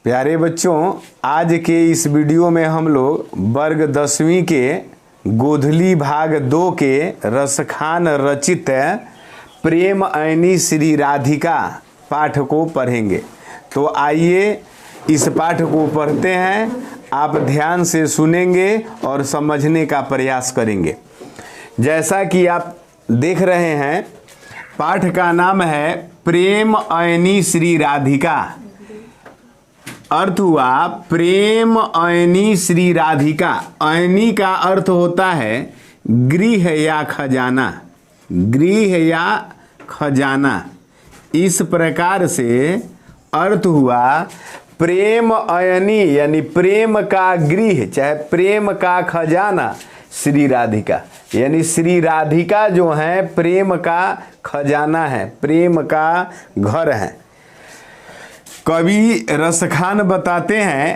प्यारे बच्चों, आज के इस वीडियो में हम लोग वर्ग 10वीं के गोधली भाग 2 के रसखान रचित प्रेम ऐनी श्री राधिका पाठ को पढ़ेंगे। तो आइए इस पाठ को पढ़ते हैं। आप ध्यान से सुनेंगे और समझने का प्रयास करेंगे। जैसा कि आप देख रहे हैं, पाठ का नाम है प्रेम ऐनी श्री राधिका। अर्थ हुआ प्रेम ऐनी श्री राधिका। ऐनी का अर्थ होता है गृह या खजाना, गृह या खजाना। इस प्रकार से अर्थ हुआ प्रेम ऐनी यानी प्रेम का गृह चाहे प्रेम का खजाना श्री राधिका, यानी श्री राधिका जो है प्रेम का खजाना है, प्रेम का घर है। कवि रसखान बताते हैं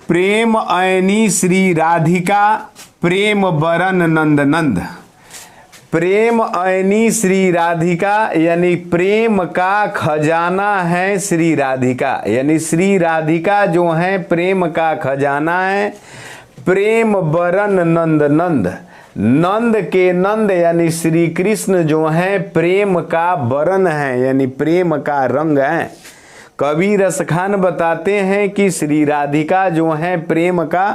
प्रेम ऐनी श्री राधिका प्रेम बरन नंद नंद। प्रेम ऐनी श्री राधिका यानी प्रेम का खजाना है श्री राधिका, यानी श्री राधिका जो है प्रेम का खजाना है। प्रेम बरन नंद नंद, नंद के नंद यानी श्री कृष्ण जो है प्रेम का बरन है, यानी प्रेम का रंग है। कवि रसखान बताते हैं कि श्री राधिका जो है प्रेम का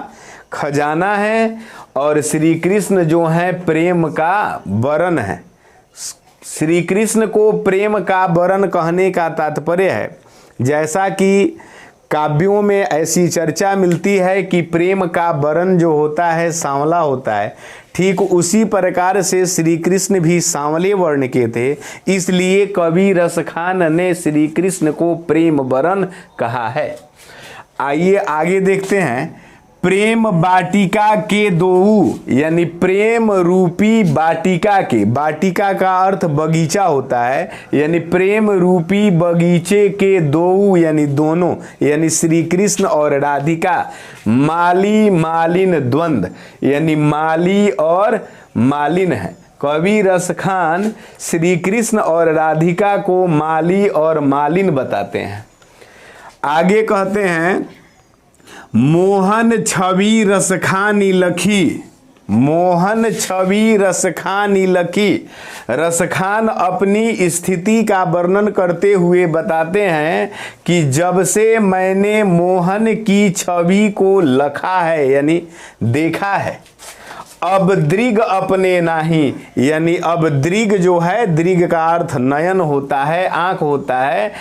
खजाना है और श्री कृष्ण जो है प्रेम का बरन है। श्री कृष्ण को प्रेम का बरन कहने का तात्पर्य है, जैसा कि काव्यों में ऐसी चर्चा मिलती है कि प्रेम का बरन जो होता है सांवला होता है, ठीक उसी प्रकार से श्री कृष्ण भी सांवले वर्ण के थे। इसलिए कवि रसखान ने श्री कृष्ण को प्रेम बरन कहा है। आइए आगे देखते हैं। प्रेम बाटिका के दोऊ यानी प्रेम रूपी बाटिका के, बाटिका का अर्थ बगीचा होता है, यानी प्रेम रूपी बगीचे के दोऊ यानी दोनों, यानी श्री कृष्ण और राधिका माली मालिन द्वंद यानी माली और मालिन है। कवि रसखान श्री कृष्ण और राधिका को माली और मालिन बताते हैं। आगे कहते हैं मोहन छवि रसखानी लखी, मोहन छवि रसखानी लखी। रसखान अपनी स्थिति का वर्णन करते हुए बताते हैं कि जब से मैंने मोहन की छवि को लखा है यानी देखा है, अब दृग अपने नाही, यानी अब दृग जो है, दृग का अर्थ नयन होता है, आंख होता है।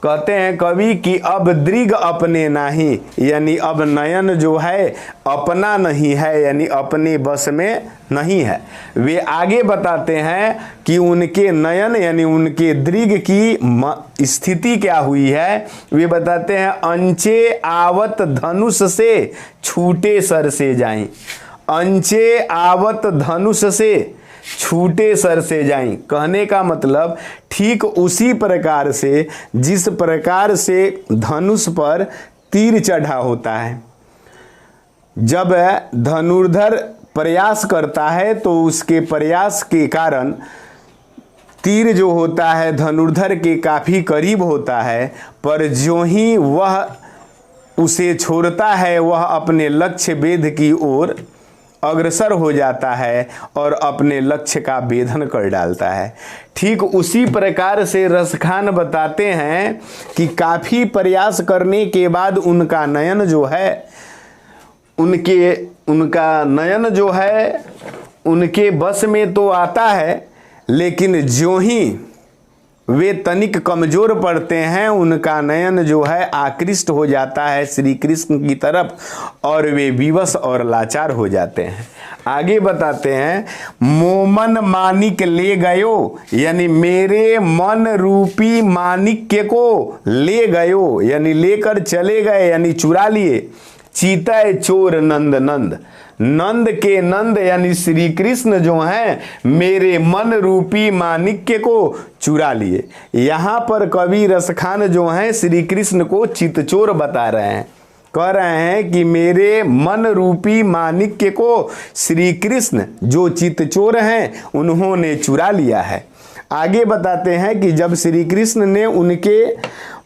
कहते हैं कवि कि अब दृग अपने नाही, यानी अब नयन जो है अपना नहीं है, यानी अपने बस में नहीं है। वे आगे बताते हैं कि उनके नयन यानी उनके दृग की स्थिति क्या हुई है। वे बताते हैं अंचे आवत धनुष से छूटे सर से जाईं, अंचे आवत धनुष से छूटे सर से जाईं। कहने का मतलब ठीक उसी प्रकार से जिस प्रकार से धनुष पर तीर चढ़ा होता है, जब धनुर्धर प्रयास करता है तो उसके प्रयास के कारण तीर जो होता है धनुर्धर के काफ़ी करीब होता है, पर जो ही वह उसे छोड़ता है वह अपने लक्ष्य भेद की ओर अग्रसर हो जाता है और अपने लक्ष्य का भेदन कर डालता है। ठीक उसी प्रकार से रसखान बताते हैं कि काफ़ी प्रयास करने के बाद उनका नयन जो है, उनका नयन जो है उनके बस में तो आता है, लेकिन ज्यों ही वे तनिक कमज़ोर पड़ते हैं उनका नयन जो है आकृष्ट हो जाता है श्री कृष्ण की तरफ और वे विवश और लाचार हो जाते हैं। आगे बताते हैं मोमन मानिक ले गयो, यानी मेरे मन रूपी मानिक्य को ले गयो, यानी लेकर चले गए यानी चुरा लिए। चीता चोर नंद नंद, नंद के नंद यानी श्री कृष्ण जो हैं मेरे मन रूपी मानिक्य को चुरा लिए। यहाँ पर कवि रसखान जो हैं श्री कृष्ण को चितचोर बता रहे हैं, कह रहे हैं कि मेरे मन रूपी मानिक्य को श्री कृष्ण जो चितचोर हैं उन्होंने चुरा लिया है। आगे बताते हैं कि जब श्री कृष्ण ने उनके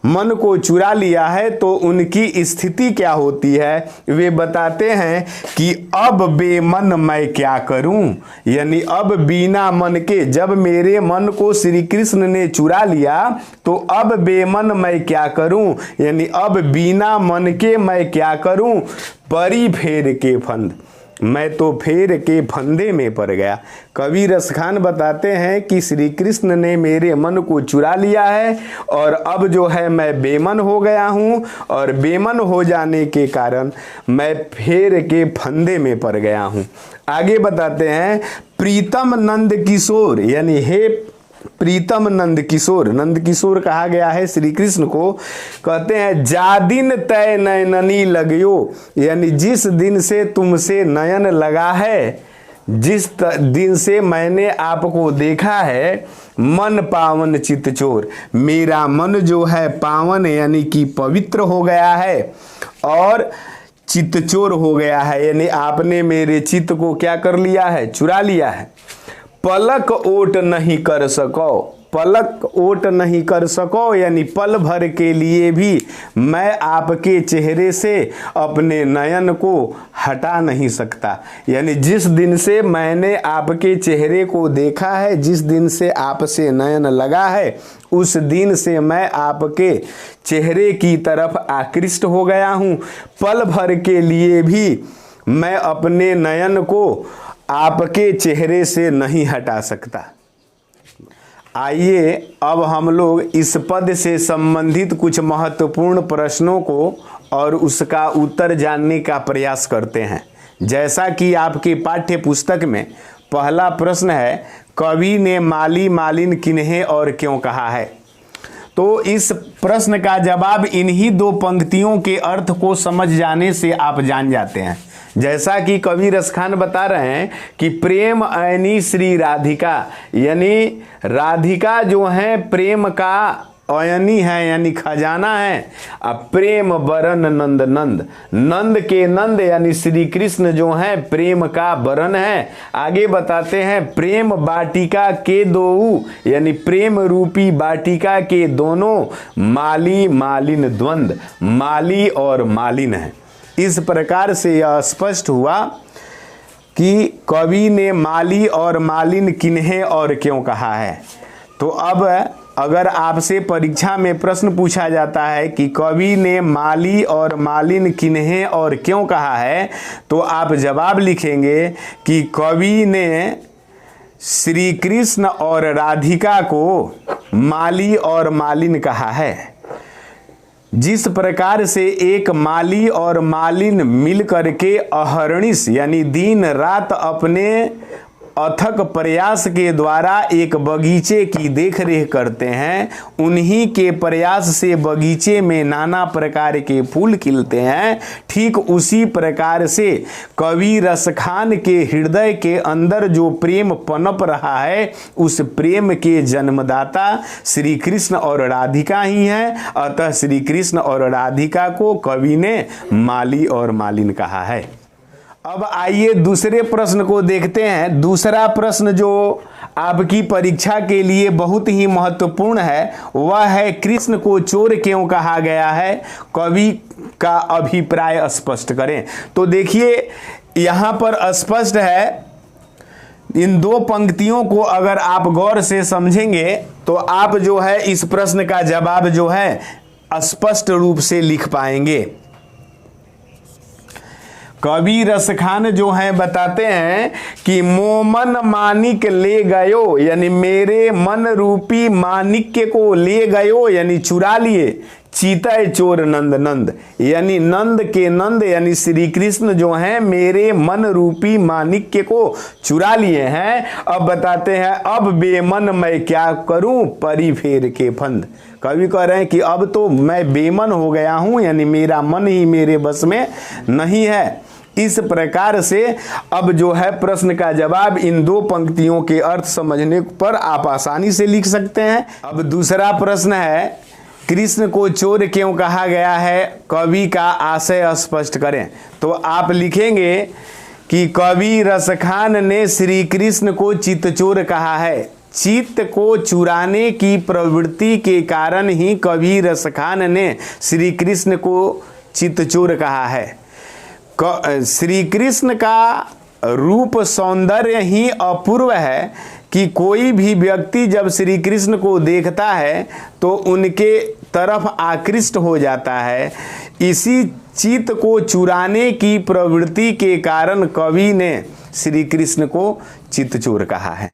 मन को चुरा लिया है तो उनकी स्थिति क्या होती है। वे बताते हैं कि अब बेमन मैं क्या करूं, यानी अब बिना मन के, जब मेरे मन को श्री कृष्ण ने चुरा लिया तो अब बेमन मैं क्या करूं, यानी अब बिना मन के मैं क्या करूं। परी फेर के फंद, मैं तो फेर के फंदे में पड़ गया। कवि रसखान बताते हैं कि श्री कृष्ण ने मेरे मन को चुरा लिया है और अब जो है मैं बेमन हो गया हूँ, और बेमन हो जाने के कारण मैं फेर के फंदे में पड़ गया हूँ। आगे बताते हैं, प्रीतम नंद किशोर, यानी हे प्रीतम नंद किशोर, नंद किशोर कहा गया है श्री कृष्ण को। कहते हैं, जा दिन तय नयननी लगियो, यानी जिस दिन से तुमसे नयन लगा है, जिस दिन से मैंने आपको देखा है, मन पावन चित चोर, मेरा मन जो है पावन यानी कि पवित्र हो गया है और चित्तचोर हो गया है, यानी आपने मेरे चित्त को क्या कर लिया है, चुरा लिया है। पलक ओट नहीं कर सको, पलक ओट नहीं कर सको, यानी पल भर के लिए भी मैं आपके चेहरे से अपने नयन को हटा नहीं सकता। यानी जिस दिन से मैंने आपके चेहरे को देखा है, जिस दिन से आपसे नयन लगा है, उस दिन से मैं आपके चेहरे की तरफ आकृष्ट हो गया हूँ। पल भर के लिए भी मैं अपने नयन को आपके चेहरे से नहीं हटा सकता। आइए अब हम लोग इस पद से संबंधित कुछ महत्वपूर्ण प्रश्नों को और उसका उत्तर जानने का प्रयास करते हैं। जैसा कि आपके पाठ्य पुस्तक में पहला प्रश्न है, कवि ने माली मालिन किन्हें और क्यों कहा है। तो इस प्रश्न का जवाब इन्हीं दो पंक्तियों के अर्थ को समझ जाने से आप जान जाते हैं। जैसा कि कवि रसखान बता रहे हैं कि प्रेम ऐनी श्री राधिका, यानी राधिका जो है प्रेम का अयनी है यानी खजाना है। अब प्रेम बरन नंद नंद, नंद के नंद यानी श्री कृष्ण जो है प्रेम का बरन है। आगे बताते हैं, प्रेम बाटिका के दो, यानी प्रेम रूपी बाटिका के दोनों माली मालिन द्वंद, माली और मालिन है। इस प्रकार से यह स्पष्ट हुआ कि कवि ने माली और मालिन किन्हें और क्यों कहा है। तो अब अगर आपसे परीक्षा में प्रश्न पूछा जाता है कि कवि ने माली और मालिन किन्हें और क्यों कहा है, तो आप जवाब लिखेंगे कि कवि ने श्री कृष्ण और राधिका को माली और मालिन कहा है। जिस प्रकार से एक माली और मालिन मिल करके अहर्निश यानी दिन रात अपने अथक प्रयास के द्वारा एक बगीचे की देखरेख करते हैं, उन्हीं के प्रयास से बगीचे में नाना प्रकार के फूल खिलते हैं। ठीक उसी प्रकार से कवि रसखान के हृदय के अंदर जो प्रेम पनप रहा है, उस प्रेम के जन्मदाता श्री कृष्ण और राधिका ही हैं। अतः श्री कृष्ण और राधिका को कवि ने माली और मालिन कहा है। अब आइए दूसरे प्रश्न को देखते हैं। दूसरा प्रश्न जो आपकी परीक्षा के लिए बहुत ही महत्वपूर्ण है वह है, कृष्ण को चोर क्यों कहा गया है, कवि का अभिप्राय स्पष्ट करें। तो देखिए यहाँ पर स्पष्ट है, इन दो पंक्तियों को अगर आप गौर से समझेंगे तो आप जो है इस प्रश्न का जवाब जो है स्पष्ट रूप से लिख पाएंगे। कवि रसखान जो है बताते हैं कि मोमन मानिक ले गयो, यानी मेरे मन रूपी मानिक्य को ले गयो यानी चुरा लिए, चीतय चोर नंद नंद, यानी नंद के नंद यानी श्री कृष्ण जो हैं मेरे मन रूपी मानिक्य को चुरा लिए हैं। अब बताते हैं, अब बेमन मैं क्या करूं, परी फेर के फंद। कवि कह रहे हैं कि अब तो मैं बेमन हो गया हूं, यानी मेरा मन ही मेरे बस में नहीं है। इस प्रकार से अब जो है प्रश्न का जवाब इन दो पंक्तियों के अर्थ समझने पर आप आसानी से लिख सकते हैं। अब दूसरा प्रश्न है, कृष्ण को चोर क्यों कहा गया है, कवि का आशय स्पष्ट करें। तो आप लिखेंगे कि कवि रसखान ने श्री कृष्ण को चित्तचोर कहा है। चित्त को चुराने की प्रवृत्ति के कारण ही कवि रसखान ने श्री कृष्ण को चित्तचोर कहा है। श्री कृष्ण का रूप सौंदर्य ही अपूर्व है कि कोई भी व्यक्ति जब श्री कृष्ण को देखता है तो उनके तरफ आकृष्ट हो जाता है। इसी चित्त को चुराने की प्रवृत्ति के कारण कवि ने श्री कृष्ण को चित्तचोर कहा है।